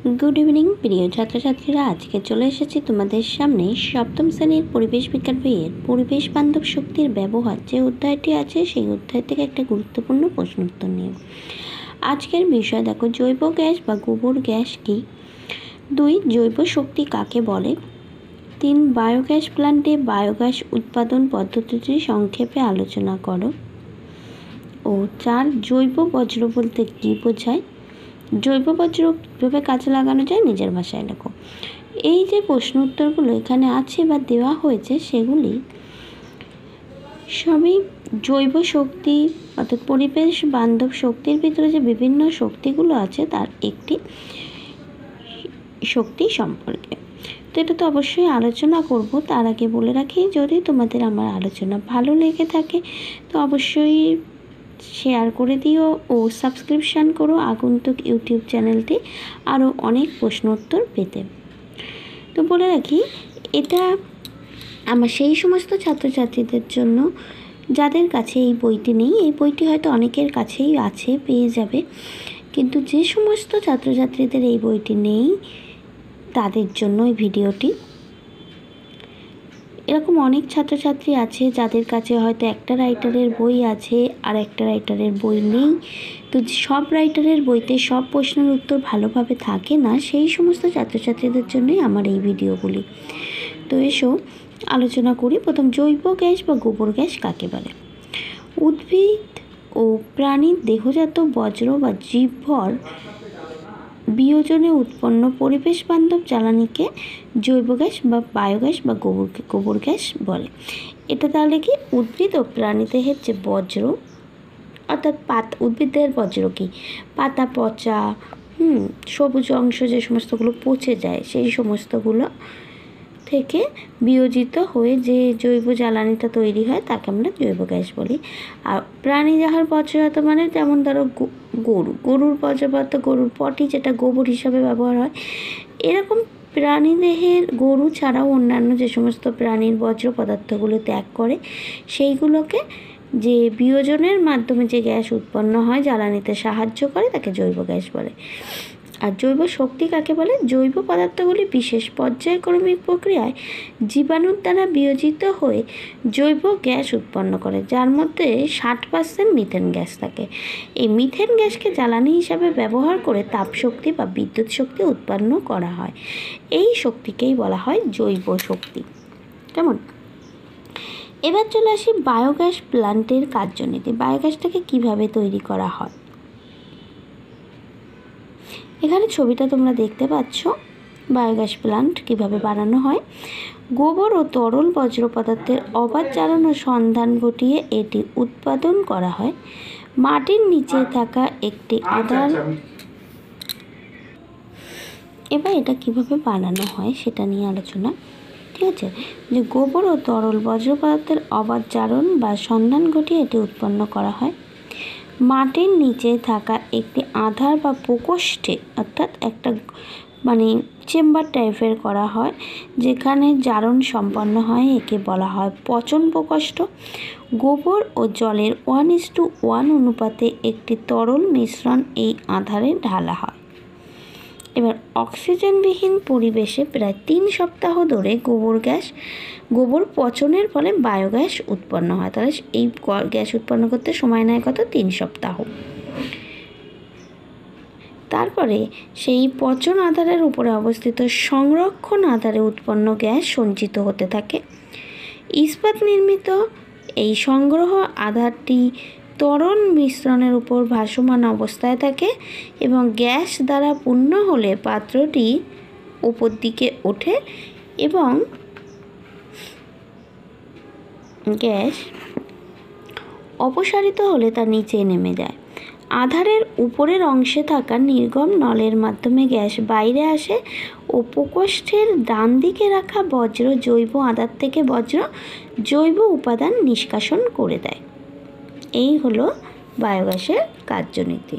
Good evening প্রিয় ছাত্রছাত্রীরা, আজকে চলে এসেছি তোমাদের সামনে সপ্তম শ্রেণীর পরিবেশ বিজ্ঞান বইয়ের পরিবেশ বান্ধব শক্তির ব্যবহার যে অধ্যায়টি আছে সেই অধ্যায় থেকে একটা গুরুত্বপূর্ণ প্রশ্ন উত্তর নিয়ে। আজকের বিষয় দেখো, জৈব গ্যাস বা গোবর গ্যাস কি। 2 জৈব শক্তি কাকে বলে। 3 বায়োগ্যাস প্ল্যান্টে বায়োগ্যাস উৎপাদন পদ্ধতিটি সংক্ষেপে আলোচনা করো। ও 4 জৈব বজ্র বলতে কী বোঝায়। জৈব বজ্র কীভাবে কাজে লাগানো যায় নিজের ভাষায় লেখো। এই যে প্রশ্ন উত্তরগুলো এখানে আছে বা দেওয়া হয়েছে সেগুলি সবই জৈব শক্তি অর্থাৎ পরিবেশ বান্ধব শক্তির ভিতরে যে বিভিন্ন শক্তিগুলো আছে তার একটি শক্তি সম্পর্কে। তো এটা তো অবশ্যই আলোচনা করব। তার আগে বলে রাখি, যদি তোমাদের আমার আলোচনা ভালো লেগে থাকে তো অবশ্যই শেয়ার করে দিও ও সাবস্ক্রিপশান করো আগন্তুক ইউটিউব চ্যানেলটি আরও অনেক প্রশ্ন উত্তর পেতে। তো বলে রাখি, এটা আমার সেই সমস্ত ছাত্রছাত্রীদের জন্য যাদের কাছে এই বইটি নেই। এই বইটি হয়তো অনেকের কাছেই আছে, পেয়ে যাবে, কিন্তু যে সমস্ত ছাত্রছাত্রীদের এই বইটি নেই তাদের জন্য এই ভিডিওটি। এরকম অনেক ছাত্রছাত্রী আছে যাদের কাছে হয়তো একটা রাইটারের বই আছে আর একটা রাইটারের বই নেই। তো সব রাইটারের বইতে সব প্রশ্নের উত্তর ভালোভাবে থাকে না, সেই সমস্ত ছাত্রছাত্রীদের জন্যই আমার এই ভিডিওগুলি। তো এসো আলোচনা করি। প্রথম, জৈব গ্যাস বা গোবর গ্যাস কাকে বলে। উদ্ভিদ ও প্রাণীর দেহজাত বজ্র বা জীবভর বিয়োজনে উৎপন্ন পরিবেশ বান্ধব জ্বালানিকে জৈব গ্যাস বা বায়োগ্যাস বা গোবর গ্যাস বলে। এটা তাহলে কি, উদ্ভিদ ও প্রাণীদেহের যে বজ্র অর্থাৎ উদ্ভিদের বজ্র কি, পাতা পচা, সবুজ অংশ যে সমস্তগুলো পচে যায় সেই সমস্তগুলো থেকে বিয়োজিত হয়ে যে জৈব জ্বালানিটা তৈরি হয় তাকে আমরা জৈব গ্যাস বলি। আর প্রাণী যাহার বজ্রজাত মানে যেমন ধরো গরুর বজ্রপাত, গরুর পটি যেটা গোবর হিসাবে ব্যবহার হয়, এরকম প্রাণীদেহের গরু ছাড়াও অন্যান্য যে সমস্ত প্রাণীর বজ্র পদার্থগুলো ত্যাগ করে সেইগুলোকে যে বিয়োজনের মাধ্যমে যে গ্যাস উৎপন্ন হয় জ্বালানিতে সাহায্য করে তাকে জৈব গ্যাস বলে। আর জৈব শক্তি কাকে বলে। জৈব পদার্থগুলি বিশেষ পর্যায়ক্রমিক প্রক্রিয়ায় জীবাণুর দ্বারা বিয়োজিত হয়ে জৈব গ্যাস উৎপন্ন করে, যার মধ্যে 60% মিথেন গ্যাস থাকে। এই মিথেন গ্যাসকে জ্বালানি হিসাবে ব্যবহার করে তাপশক্তি বা বিদ্যুৎ শক্তি উৎপন্ন করা হয়। এই শক্তিকেই বলা হয় জৈব শক্তি। কেমন? এবার চলে আসি বায়োগ্যাস প্ল্যান্টের কার্যনীতি। বায়োগ্যাসটাকে কিভাবে তৈরি করা হয়। এখানে ছবিটা তোমরা দেখতে পাচ্ছ, বায়োগ্যাস প্ল্যান্ট কিভাবে বানানো হয়। গোবর ও তরল বজ্র পদার্থের অবাধ জ্বালানোর সন্ধান ঘটিয়ে এটি উৎপাদন করা হয়। মাটির নিচে থাকা একটি আধার, এবার এটা কিভাবে বানানো হয় সেটা নিয়ে আলোচনা। ঠিক আছে, যে গোবর ও তরল বজ্র পদার্থের অবাধ জ্বালন বা সন্ধান ঘটিয়ে এটি উৎপন্ন করা হয়। মাটির নিচে থাকা একটি আধার বা প্রকোষ্ঠে অর্থাৎ একটা চেম্বার টাইপের করা হয় যেখানে জারণ সম্পন্ন হয়, একে বলা হয় পচন প্রকোষ্ঠ। গোবর ও জলের 1:1 অনুপাতে একটি তরল মিশ্রণ এই আধারে ঢালা হয়। এবার অক্সিজেনবিহীন পরিবেশে প্রায় 3 সপ্তাহ ধরে গোবর পচনের ফলে বায়োগ্যাস উৎপন্ন হয়। তাহলে এই গ্যাস উৎপন্ন করতে সময় নেয় কত? 3 সপ্তাহ। তারপরে সেই পচন আধারের উপরে অবস্থিত সংরক্ষণ আধারে উৎপন্ন গ্যাস সঞ্চিত হতে থাকে। ইস্পাত নির্মিত এই সংগ্রহ আধারটি তরল মিশ্রণের উপর ভাসমান অবস্থায় থাকে এবং গ্যাস দ্বারা পূর্ণ হলে পাত্রটি উপর দিকে ওঠে এবং গ্যাস অপসারিত হলে তা নিচে নেমে যায়। আধারের উপরের অংশে থাকা নির্গম নলের মাধ্যমে গ্যাস বাইরে আসে ও প্রকোষ্ঠের ডান দিকে রাখা জৈব আধার থেকে জৈব উপাদান নিষ্কাশন করে দেয়। এই হলো বায়োগ্যাসের কার্যনীতি।